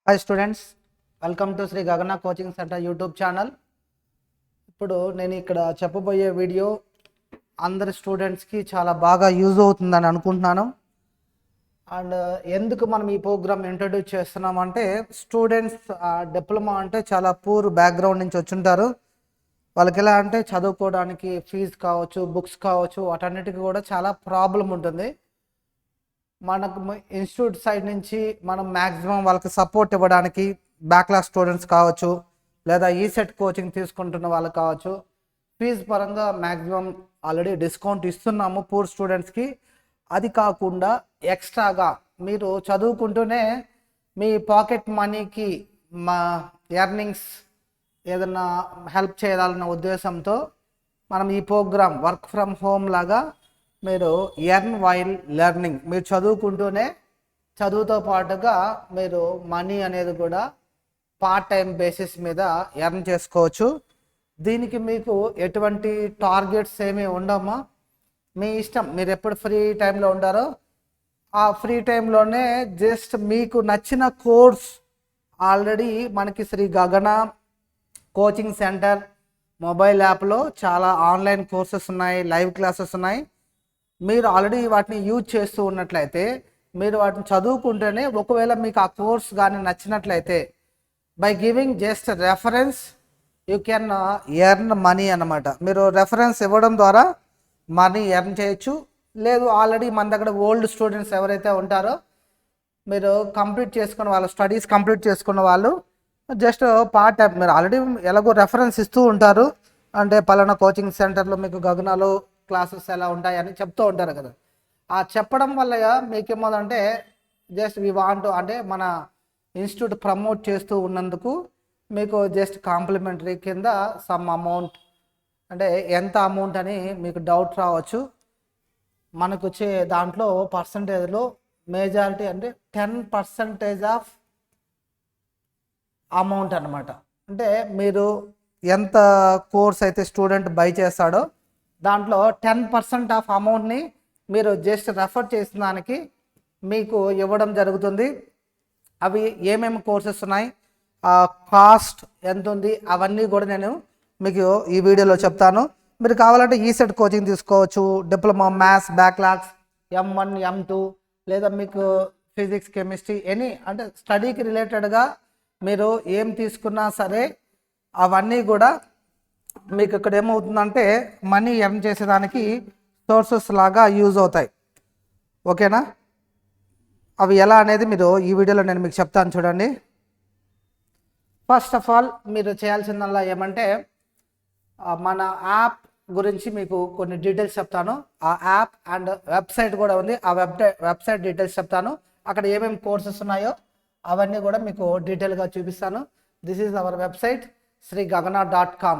Hi students, welcome to Shri Gagana coaching centre YouTube channel. ఇప్పుడు నేను ఇక్కడ చెప్పబోయే వీడియో అందరి స్టూడెంట్స్కి చాలా బాగా యూజ్ అవుతుందని అనుకుంటున్నాను. అండ్ ఎందుకు మనం ఈ ప్రోగ్రామ్ ఇంట్రడ్యూస్ చేస్తున్నామంటే, స్టూడెంట్స్ డిప్లొమా అంటే చాలా పూర్ బ్యాక్గ్రౌండ్ నుంచి వచ్చుంటారు. వాళ్ళకి ఎలా అంటే చదువుకోవడానికి ఫీజు కావచ్చు, బుక్స్ కావచ్చు, వాటన్నిటికీ కూడా చాలా ప్రాబ్లం ఉంటుంది. మనకు ఇన్స్టిట్యూట్ సైడ్ నుంచి మనం మ్యాక్సిమం వాళ్ళకి సపోర్ట్ ఇవ్వడానికి బ్యాక్లాగ్ స్టూడెంట్స్ కావచ్చు, లేదా ఈసెట్ కోచింగ్ తీసుకుంటున్న వాళ్ళు కావచ్చు, ఫీజు పరంగా మ్యాక్సిమం ఆల్రెడీ డిస్కౌంట్ ఇస్తున్నాము పూర్ స్టూడెంట్స్కి. అది కాకుండా ఎక్స్ట్రాగా మీరు చదువుకుంటూనే మీ పాకెట్ మనీకి మా ఎర్నింగ్స్ ఏదన్నా హెల్ప్ చేయాలన్న ఉద్దేశంతో మనం ఈ ప్రోగ్రామ్ వర్క్ ఫ్రమ్ హోమ్ లాగా మీరు ఎర్న్ వైల్ లెర్నింగ్, మీరు చదువుకుంటూనే చదువుతో పాటుగా మీరు మనీ అనేది కూడా పార్ట్ టైం బేసిస్ మీద ఎర్న్ చేసుకోవచ్చు. దీనికి మీకు ఎటువంటి టార్గెట్స్ ఏమీ ఉండమా, మీ ఇష్టం. మీరు ఎప్పుడు ఫ్రీ టైంలో ఉంటారో ఆ ఫ్రీ టైంలోనే జస్ట్ మీకు నచ్చిన కోర్స్ ఆల్రెడీ మనకి Shri Gagana coaching centre mobile యాప్లో చాలా ఆన్లైన్ కోర్సెస్ ఉన్నాయి, లైవ్ క్లాసెస్ ఉన్నాయి. మీరు ఆల్రెడీ వాటిని యూజ్ చేస్తూ ఉన్నట్లయితే, మీరు వాటిని చదువుకుంటేనే ఒకవేళ మీకు ఆ కోర్స్ కానీ నచ్చినట్లయితే by giving just reference you can earn money అన్నమాట. మీరు రెఫరెన్స్ ఇవ్వడం ద్వారా మనీ ఎర్న్ చేయొచ్చు. లేదు ఆల్రెడీ మన దగ్గర ఓల్డ్ స్టూడెంట్స్ ఎవరైతే ఉంటారో, మీరు కంప్లీట్ చేసుకున్న వాళ్ళు, స్టడీస్ కంప్లీట్ చేసుకున్న వాళ్ళు జస్ట్ పార్ట్ టైం మీరు ఆల్రెడీ ఎలాగో రెఫరెన్స్ ఇస్తూ ఉంటారు. అంటే పలానా కోచింగ్ సెంటర్లో మీకు గగనాలో క్లాసెస్ ఎలా ఉంటాయని చెప్తూ ఉంటారు కదా. ఆ చెప్పడం వల్ల మీకేమోదంటే జస్ట్ వి వాంట్ అంటే మన ఇన్స్టిట్యూట్ ప్రమోట్ చేస్తూ ఉన్నందుకు మీకు జస్ట్ కాంప్లిమెంటరీ కింద సమ్ అమౌంట్, అంటే ఎంత అమౌంట్ అని మీకు డౌట్ రావచ్చు. మనకు వచ్చే దాంట్లో పర్సంటేజ్లో మేజారిటీ అంటే 10% ఆఫ్ అమౌంట్ అనమాట. అంటే మీరు ఎంత కోర్స్ అయితే స్టూడెంట్ బై చేస్తాడో దాంట్లో 10% ఆఫ్ అమౌంట్ని మీరు జస్ట్ రెఫర్ చేసిన దానికి మీకు ఇవ్వడం జరుగుతుంది. అవి ఏమేమి కోర్సెస్ ఉన్నాయి, కాస్ట్ ఎంత ఉంది, అవన్నీ కూడా నేను మీకు ఈ వీడియోలో చెప్తాను. మీరు కావాలంటే ఈసెట్ కోచింగ్ తీసుకోవచ్చు, diploma maths backlogs M1 M2, లేదా మీకు ఫిజిక్స్ కెమిస్ట్రీ ఎనీ అంటే స్టడీకి రిలేటెడ్గా మీరు ఏం తీసుకున్నా సరే అవన్నీ కూడా మీకు ఇక్కడ ఏమవుతుందంటే మనీ ఎర్న్ చేసేదానికి సోర్సెస్ లాగా యూజ్ అవుతాయి. ఓకేనా? అవి ఎలా అనేది మీరు ఈ వీడియోలో నేను మీకు చెప్తాను చూడండి. ఫస్ట్ ఆఫ్ ఆల్ మీరు చేయాల్సిందల్లా ఏమంటే, మన యాప్ గురించి మీకు కొన్ని డీటెయిల్స్ చెప్తాను. ఆ యాప్ అండ్ వెబ్సైట్ కూడా ఉంది, ఆ వెబ్సైట్ డీటెయిల్స్ చెప్తాను. అక్కడ ఏమేమి కోర్సెస్ ఉన్నాయో అవన్నీ కూడా మీకు డీటెయిల్గా చూపిస్తాను. This is our website sreegagana.com.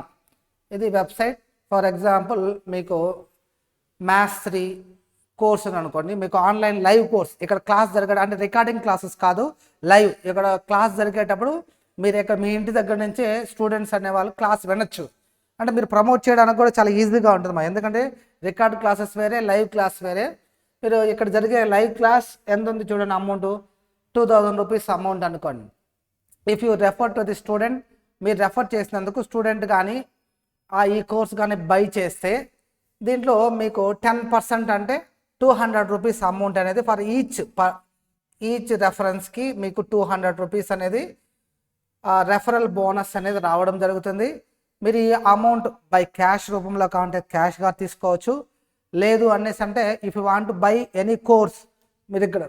ఇది వెబ్సైట్. ఫర్ ఎగ్జాంపుల్ మీకు మ్యాథ్స్ 3 కోర్స్ అని అనుకోండి, మీకు ఆన్లైన్ లైవ్ కోర్స్, ఇక్కడ క్లాస్ జరిగే అంటే రికార్డింగ్ క్లాసెస్ కాదు, లైవ్. ఇక్కడ క్లాస్ జరిగేటప్పుడు మీరు ఇక్కడ మీ ఇంటి దగ్గర నుంచే స్టూడెంట్స్ అనేవాళ్ళు క్లాస్ వినొచ్చు. అంటే మీరు ప్రమోట్ చేయడానికి కూడా చాలా ఈజీగా ఉంటుంది ఎందుకంటే రికార్డ్ క్లాసెస్ వేరే, లైవ్ క్లాస్ వేరే. మీరు ఇక్కడ జరిగే లైవ్ క్లాస్ ఎంత ఉంది చూడండి, అమౌంట్ 2000 రూపీస్ అమౌంట్ అనుకోండి. If you refer to the student, మీరు రెఫర్ చేసినందుకు స్టూడెంట్ కానీ ఈ కోర్స్ కానీ బై చేస్తే దీంట్లో మీకు 10% అంటే 200 రూపీస్ అమౌంట్ అనేది ఫర్ ఈచ్ రెఫరెన్స్కి మీకు 200 రూపీస్ అనేది రెఫరల్ బోనస్ అనేది రావడం జరుగుతుంది. మీరు ఈ అమౌంట్ బై క్యాష్ రూపంలో కావాలంటే క్యాష్గా తీసుకోవచ్చు. లేదు అనేసి అంటే if you want buy any course, మీరు ఇక్కడ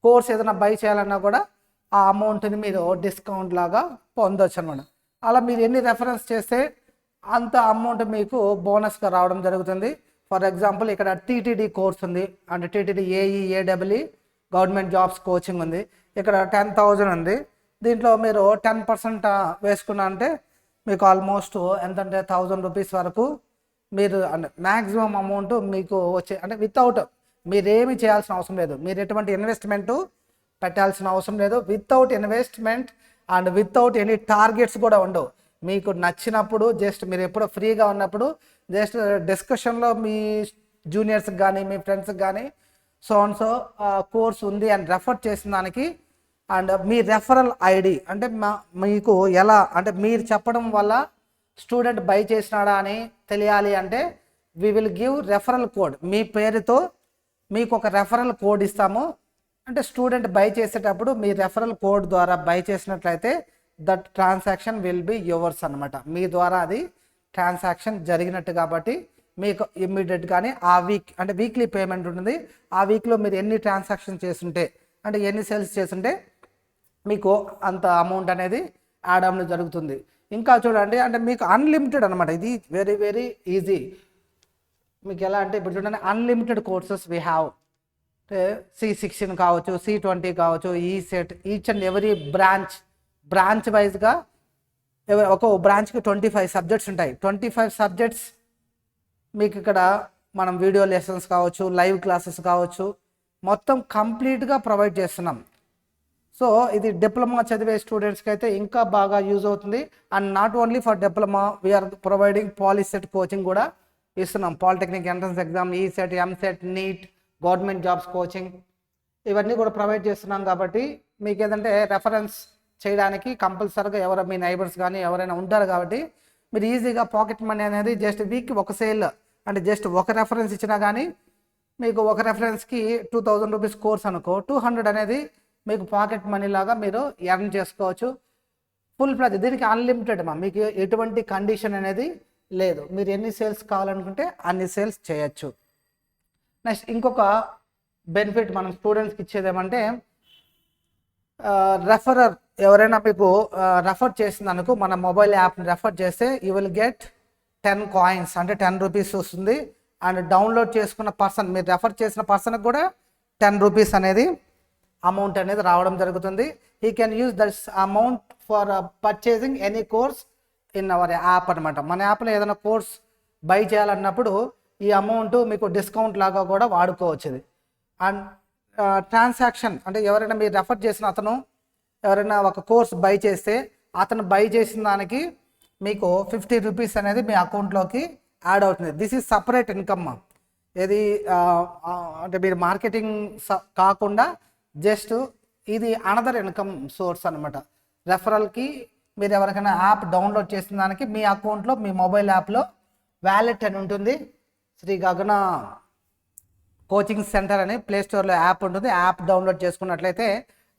కోర్స్ ఏదైనా బై చేయాలన్నా కూడా ఆ అమౌంట్ని మీరు డిస్కౌంట్ లాగా పొందవచ్చు అనమాట. అలా మీరు ఎన్ని రెఫరెన్స్ చేస్తే అంత అమౌంట్ మీకు బోనస్గా రావడం జరుగుతుంది. ఫర్ ఎగ్జాంపుల్ ఇక్కడ టీటీడీ కోర్స్ ఉంది, అంటే TTD AEE government jobs coaching ఉంది. ఇక్కడ 10,000 ఉంది. దీంట్లో మీరు 10% వేసుకున్నా అంటే మీకు ఆల్మోస్ట్ ఎంతంటే 1000 రూపీస్ వరకు మీరు అంటే మ్యాక్సిమం అమౌంట్ మీకు వచ్చే, అంటే వితౌట్ మీరేమి చేయాల్సిన అవసరం లేదు, మీరు ఎటువంటి ఇన్వెస్ట్మెంటు పెట్టాల్సిన అవసరం లేదు. Without investment and without any targets కూడా ఉండవు. మీకు నచ్చినప్పుడు జస్ట్ మీరు ఎప్పుడో ఫ్రీగా ఉన్నప్పుడు జస్ట్ డిస్కషన్లో మీ జూనియర్స్కి కానీ మీ ఫ్రెండ్స్కి కానీ సో కోర్స్ ఉంది అని రెఫర్ చేసిన దానికి అండ్ మీ రెఫరల్ ఐడి అంటే మీకు ఎలా అంటే మీరు చెప్పడం వల్ల స్టూడెంట్ బై చేసినాడా అని తెలియాలి అంటే we will give referral code. మీ పేరుతో మీకు ఒక రెఫరల్ కోడ్ ఇస్తాము. అంటే స్టూడెంట్ బై చేసేటప్పుడు మీ రెఫరల్ కోడ్ ద్వారా బై చేసినట్లయితే that transaction will be yours అనమాట. మీ ద్వారా అది ట్రాన్సాక్షన్ జరిగినట్టు కాబట్టి మీకు ఇమ్మీడియట్గానే ఆ వీక్ అంటే వీక్లీ పేమెంట్ ఉంటుంది. ఆ వీక్లో మీరు ఎన్ని ట్రాన్సాక్షన్ చేస్తుంటే అంటే ఎన్ని సేల్స్ చేస్తుంటే మీకు అంత అమౌంట్ అనేది యాడ్ అవ్వడం జరుగుతుంది. ఇంకా చూడండి అంటే మీకు అన్లిమిటెడ్ అనమాట. ఇది వెరీ వెరీ ఈజీ. మీకు ఎలా అంటే ఇప్పుడు చూడండి unlimited courses we have. C16 కావచ్చు, C20 కావచ్చు, ఈ set each and every branch వైజ్గా ఒక బ్రాంచ్కి 25 సబ్జెక్ట్స్ ఉంటాయి. 25 సబ్జెక్ట్స్ మీకు ఇక్కడ మనం వీడియో లెసన్స్ కావచ్చు, లైవ్ క్లాసెస్ కావచ్చు, మొత్తం కంప్లీట్గా ప్రొవైడ్ చేస్తున్నాం. సో ఇది డిప్లొమా చదివే స్టూడెంట్స్కి అయితే ఇంకా బాగా యూజ్ అవుతుంది. And not only for diploma, we are providing POLYCET coaching కూడా ఇస్తున్నాం. Polytechnic entrance exam, ECET, EAMCET, NEET, government jobs coaching ఇవన్నీ కూడా ప్రొవైడ్ చేస్తున్నాం. కాబట్టి మీకు ఏదంటే రెఫరెన్స్ చేయడానికి కంపల్సరీగా ఎవరో మీ నైబర్స్ కానీ ఎవరైనా ఉంటారు. కాబట్టి మీరు ఈజీగా పాకెట్ మనీ అనేది జస్ట్ వీక్కి ఒక సేల్ అంటే జస్ట్ ఒక రెఫరెన్స్ ఇచ్చినా కానీ మీకు ఒక రెఫరెన్స్కి 2000 రూపీస్ కోర్స్ అనుకో 200 అనేది మీకు పాకెట్ మనీ లాగా మీరు ఎర్న్ చేసుకోవచ్చు. ఫుల్ ఫ్లెజ్ దీనికి అన్లిమిటెడ్ మీకు ఎటువంటి కండిషన్ అనేది లేదు. మీరు ఎన్ని సేల్స్ కావాలనుకుంటే అన్ని సేల్స్ చేయొచ్చు. నెక్స్ట్ ఇంకొక బెనిఫిట్ మనం స్టూడెంట్స్కి ఇచ్చేది ఏమంటే రెఫరర్ ఎవరైనా మీకు రెఫర్ చేసిందనుకో మన మొబైల్ యాప్ని రెఫర్ చేస్తే యూ విల్ గెట్ 10 కాయిన్స్ అంటే 10 రూపీస్ వస్తుంది. అండ్ డౌన్లోడ్ చేసుకున్న పర్సన్ మీరు రెఫర్ చేసిన పర్సన్కి కూడా 10 రూపీస్ అనేది అమౌంట్ అనేది రావడం జరుగుతుంది. He can use that's amount for purchasing any course in our app అనమాట. మన యాప్లో ఏదైనా కోర్స్ బై చేయాలన్నప్పుడు ఈ అమౌంట్ మీకు డిస్కౌంట్ లాగా కూడా వాడుకోవచ్చు. ఇది అండ్ ట్రాన్సాక్షన్ అంటే ఎవరైనా మీరు రెఫర్ చేసిన అతను ఎవరైనా ఒక కోర్స్ బై చేస్తే అతను బై చేసిన దానికి మీకు 50 రూపీస్ అనేది మీ అకౌంట్లోకి యాడ్ అవుతుంది. This is separate income. ఇది అంటే మీరు మార్కెటింగ్ కాకుండా జస్ట్ ఇది అనదర్ ఇన్కమ్ సోర్స్ అనమాట. రెఫరల్కి మీరు ఎవరికైనా యాప్ డౌన్లోడ్ చేసిన దానికి మీ అకౌంట్లో మీ మొబైల్ యాప్లో వ్యాలెట్ అని ఉంటుంది. శ్రీ గగన కోచింగ్ సెంటర్ అని ప్లే స్టోర్లో యాప్ ఉంటుంది. యాప్ డౌన్లోడ్ చేసుకున్నట్లయితే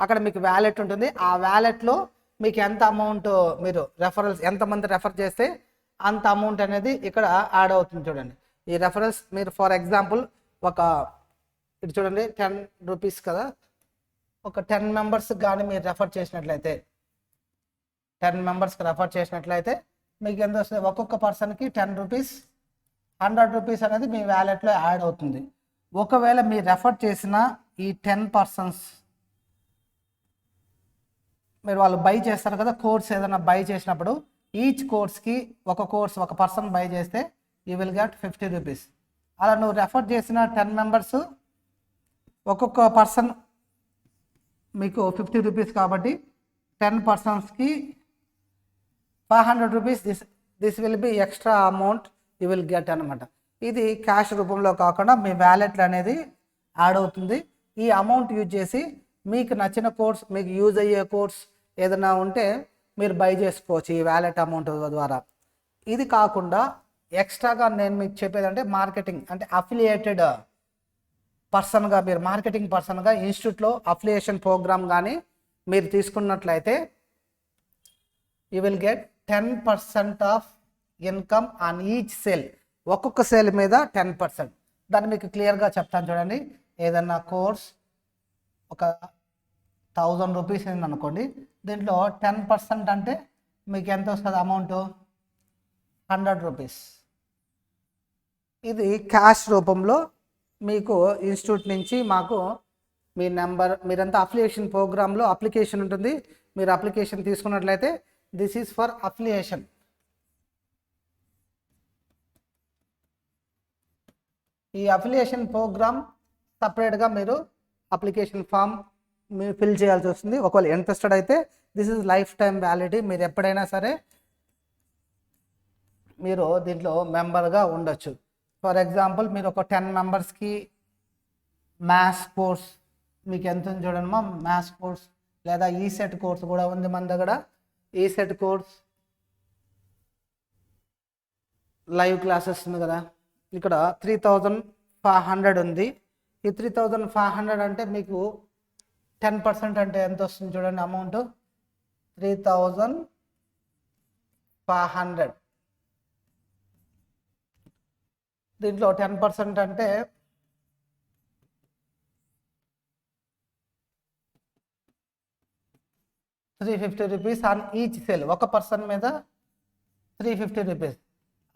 అక్కడ మీకు వ్యాలెట్ ఉంటుంది. ఆ వ్యాలెట్లో మీకు ఎంత అమౌంట్ మీరు రెఫరల్స్ ఎంతమంది రెఫర్ చేస్తే అంత అమౌంట్ అనేది ఇక్కడ యాడ్ అవుతుంది. చూడండి ఈ రెఫరల్స్ మీరు ఫర్ ఎగ్జాంపుల్ ఒక ఇటు చూడండి 10 రూపీస్ కదా, ఒక 10 మెంబర్స్కి కానీ మీరు రెఫర్ చేసినట్లయితే 10 మెంబర్స్కి రెఫర్ చేసినట్లయితే మీకు ఎంత వస్తుంది? ఒక్కొక్క పర్సన్కి 10 రూపీస్ 100 రూపీస్ అనేది మీ వ్యాలెట్లో యాడ్ అవుతుంది. ఒకవేళ మీరు రెఫర్ చేసిన ఈ 10 పర్సన్స్ మీరు వాళ్ళు బై చేస్తారు కదా, కోర్స్ ఏదైనా బై చేసినప్పుడు ఈచ్ కోర్స్కి ఒక కోర్స్ ఒక పర్సన్ బై చేస్తే యూ విల్ గెట్ 50 రూపీస్. అలా నువ్వు రెఫర్ చేసిన 10 మెంబర్స్ ఒక్కొక్క పర్సన్ మీకు 50 రూపీస్ కాబట్టి 10 పర్సన్స్కి 500 rupees. This will be extra amount you will get అనమాట. ఇది క్యాష్ రూపంలో కాకుండా మీ వ్యాలెట్లో అనేది యాడ్ అవుతుంది. ఈ అమౌంట్ యూజ్ చేసి మీకు నచ్చిన కోర్స్ మీకు యూజ్ అయ్యే కోర్స్ ఏదైనా ఉంటే మీరు బై చేసుకోవచ్చు ఈ వ్యాలెట్ అమౌంట్ ద్వారా. ఇది కాకుండా ఎక్స్ట్రాగా నేను మీకు చెప్పేదంటే మార్కెటింగ్ అంటే అఫిలియేటెడ్ పర్సన్గా మీరు మార్కెటింగ్ పర్సన్గా ఇన్స్టిట్యూట్లో అఫిలియేషన్ ప్రోగ్రామ్ కానీ మీరు తీసుకున్నట్లయితే you will get 10% of income on each sale. ఒక్కొక్క సేల్ మీద 10%. దాన్ని మీకు క్లియర్గా చెప్తాను చూడండి. ఏదన్నా కోర్స్ ఒక 1000 రూపీస్ అయింది అనుకోండి, దీంట్లో 10% అంటే మీకు ఎంత వస్తుంది అమౌంట్? 100 రూపీస్. ఇది క్యాష్ రూపంలో మీకు ఇన్స్టిట్యూట్ నుంచి మాకు మీ నెంబర్ మీరంతా అఫిలియేషన్ ప్రోగ్రాంలో అప్లికేషన్ ఉంటుంది. మీరు అప్లికేషన్ తీసుకున్నట్లయితే దిస్ ఈజ్ ఫర్ అఫిలియేషన్. ఈ అఫిలియేషన్ ప్రోగ్రామ్ సపరేట్గా మీరు అప్లికేషన్ ఫామ్ మీరు ఫిల్ చేయాల్సి వస్తుంది. ఒకవేళ ఇంట్రెస్టెడ్ అయితే this is life time validity. మీరు ఎప్పుడైనా సరే మీరు దీంట్లో మెంబర్గా ఉండొచ్చు. ఫర్ ఎగ్జాంపుల్ మీరు ఒక 10 మెంబర్స్కి మ్యాథ్స్ కోర్స్ మీకు ఎంత ఉంది చూడండి మా మ్యాథ్స్ కోర్స్ లేదా ఈసెట్ కోర్స్ కూడా ఉంది మన దగ్గర. ఈసెట్ కోర్స్ లైవ్ క్లాసెస్ ఉంది కదా, ఇక్కడ 3500 ఉంది. ఈ 3500 అంటే మీకు 10% అంటే ఎంత వస్తుంది చూడండి అమౌంట్. 3500 దీంట్లో 10% అంటే ₹350 ఆన్ ఈచ్ సెల్. ఒక పర్సన్ మీద ₹350.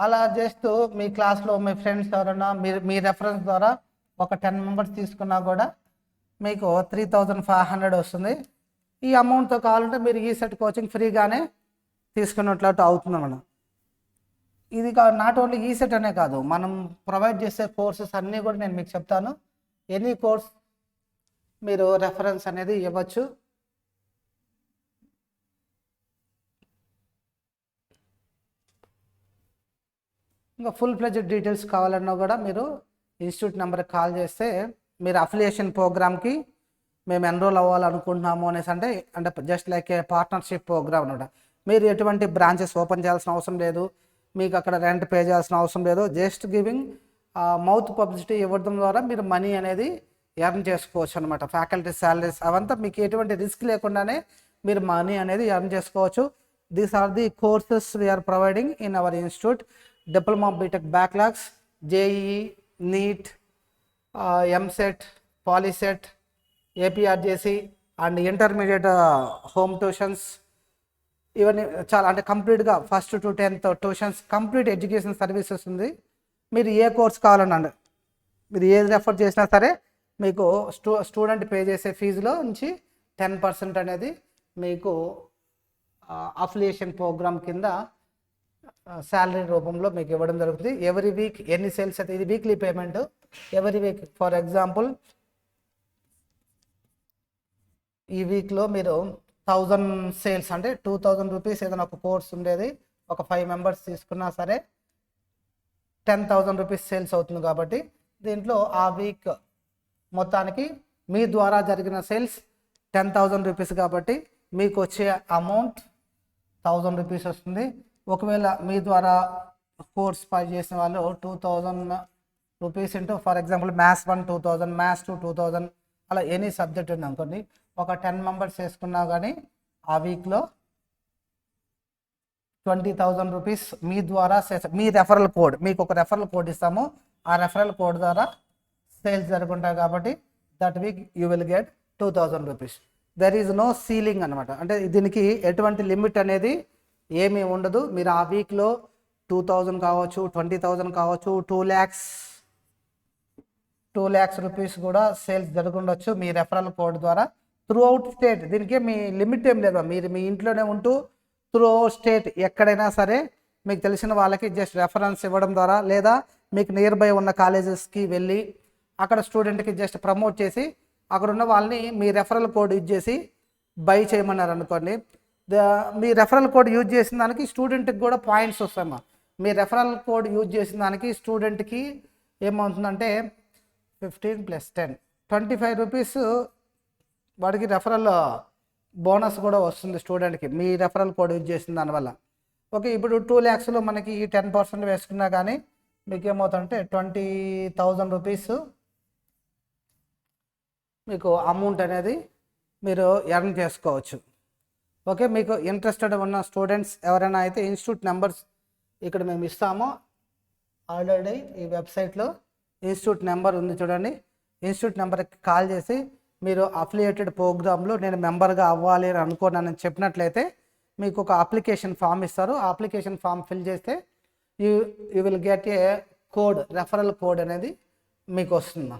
అలా చేస్తూ మీ క్లాస్లో మీ ఫ్రెండ్స్ ఎవరైనా మీ రెఫరెన్స్ ద్వారా ఒక 10 మెంబర్స్ తీసుకున్నా కూడా మీకు 3500 వస్తుంది. ఈ అమౌంట్తో కావాలంటే మీరు ఈసెట్ కోచింగ్ ఫ్రీగానే తీసుకున్నట్లు అవుతుంది మనం. ఇది నాట్ ఓన్లీ ఈసెట్ అనే కాదు, మనం ప్రొవైడ్ చేసే కోర్సెస్ అన్నీ కూడా నేను మీకు చెప్తాను. ఎనీ కోర్స్ మీరు రెఫరెన్స్ అనేది ఇవ్వచ్చు. ఇంకా ఫుల్ ఫ్లెడ్జ్డ్ డీటెయిల్స్ కావాలన్నా కూడా మీరు ఇన్స్టిట్యూట్ నెంబర్కి కాల్ చేస్తే, మీరు అఫిలియేషన్ ప్రోగ్రామ్కి మేము ఎన్రోల్ అవ్వాలనుకుంటున్నాము అనేసి అంటే just like a partnership program అనమాట. మీరు ఎటువంటి బ్రాంచెస్ ఓపెన్ చేయాల్సిన అవసరం లేదు, మీకు అక్కడ రెంట్ పే చేయాల్సిన అవసరం లేదు. జస్ట్ గివింగ్ మౌత్ పబ్లిసిటీ ఇవ్వడం ద్వారా మీరు మనీ అనేది ఎర్న్ చేసుకోవచ్చు అనమాట. ఫ్యాకల్టీ శాలరీస్ అవంతా మీకు ఎటువంటి రిస్క్ లేకుండానే మీరు మనీ అనేది ఎర్న్ చేసుకోవచ్చు. These are the courses we are providing in our institute. Diploma BTech backlogs, JEE, NEET, EAMCET, POLYCET, APRJC and intermediate home tuitions, ఇవన్నీ చాలా అంటే కంప్లీట్గా 1st to 10th tuitions, complete education services ఉంది. మీరు ఏ కోర్స్ కావాలన్నా, మీరు ఏది రెఫర్ చేసినా సరే మీకు స్టూడెంట్ పే చేసే ఫీజులో నుంచి 10% అనేది మీకు అఫిలియేషన్ ప్రోగ్రామ్ కింద శాలరీ రూపంలో మీకు ఇవ్వడం జరుగుతుంది. ఎవ్రీ వీక్ ఎన్ని సేల్స్ అయితే, ఇది weekly payment. Every week for example ఈ వీక్లో మీరు 1000 సేల్స్ అంటే ₹2000 ఏదైనా ఒక కోర్స్ ఉండేది, ఒక 5 మెంబర్స్ తీసుకున్నా సరే ₹10,000 సేల్స్ అవుతుంది. కాబట్టి దీంట్లో ఆ వీక్ మొత్తానికి మీ ద్వారా జరిగిన సేల్స్ ₹10,000 కాబట్టి మీకు వచ్చే అమౌంట్ ₹1000 వస్తుంది. ఒకవేళ మీ ద్వారా కోర్స్ పై చేసిన వాళ్ళు ₹2000 into for example maths 1 2000, maths 2 2000, అలా ఎనీ సబ్జెక్ట్ ఉంది అనుకోండి, ఒక 10 మెంబర్స్ వేసుకున్నా కానీ ఆ వీక్లో ₹20,000 మీ ద్వారా మీ రెఫరల్ కోడ్, మీకు ఒక రెఫరల్ కోడ్ ఇస్తాము, ఆ రెఫరల్ కోడ్ ద్వారా సేల్స్ జరుగుతుంటాయి. కాబట్టి that week you will get ₹2000. There is no ceiling అనమాట. అంటే దీనికి ఎటువంటి లిమిట్ అనేది ఏమీ ఉండదు. మీరు ఆ వీక్లో 2000 కావచ్చు, 20,000 కావచ్చు, 2 lakhs రూపీస్ కూడా సేల్స్ జరుగుండొచ్చు మీ రెఫరల్ కోడ్ ద్వారా. త్రూ అవుట్ స్టేట్, దీనికి మీ లిమిట్ ఏం లేదు. మీరు మీ ఇంట్లోనే ఉంటూ త్రూ అవుట్ స్టేట్ ఎక్కడైనా సరే మీకు తెలిసిన వాళ్ళకి జస్ట్ రెఫరెన్స్ ఇవ్వడం ద్వారా, లేదా మీకు నియర్ బై ఉన్న కాలేజెస్కి వెళ్ళి అక్కడ స్టూడెంట్కి జస్ట్ ప్రమోట్ చేసి అక్కడ ఉన్న వాళ్ళని మీ రెఫరల్ కోడ్ యూజ్ చేసి బై చేయమన్నారు అనుకోండి. మీ రెఫరల్ కోడ్ యూజ్ చేసిన దానికి స్టూడెంట్కి కూడా పాయింట్స్ వస్తాయమ్మా. మీ రెఫరల్ కోడ్ యూజ్ చేసిన దానికి స్టూడెంట్కి ఏమవుతుందంటే 15 + 10 ₹25 వాడికి రెఫరల్ బోనస్ కూడా వస్తుంది స్టూడెంట్కి, మీ రెఫరల్ కోడ్ యూజ్ చేసిన దానివల్ల. ఓకే, ఇప్పుడు 2 lakhsలో మనకి ఈ 10% వేసుకున్నా కానీ మీకు ఏమవుతుందంటే ₹20,000 మీకు అమౌంట్ అనేది మీరు ఎర్న్ చేసుకోవచ్చు. ఓకే, మీకు ఇంట్రెస్టెడ్ ఉన్న స్టూడెంట్స్ ఎవరైనా అయితే ఇన్స్టిట్యూట్ నెంబర్స్ ఇక్కడ మేము ఇస్తాము. ఆల్రెడీ ఈ వెబ్సైట్లో ఇన్స్టిట్యూట్ నెంబర్ ఉంది చూడండి. ఇన్స్టిట్యూట్ నెంబర్కి కాల్ చేసి మీరు అఫిలియేటెడ్ ప్రోగ్రాంలో నేను మెంబర్గా అవ్వాలి అని అనుకున్నానని చెప్పినట్లయితే మీకు ఒక అప్లికేషన్ ఫామ్ ఇస్తారు. ఆ అప్లికేషన్ ఫామ్ ఫిల్ చేస్తే you will get a code, referral code అనేది మీకు వస్తుంది.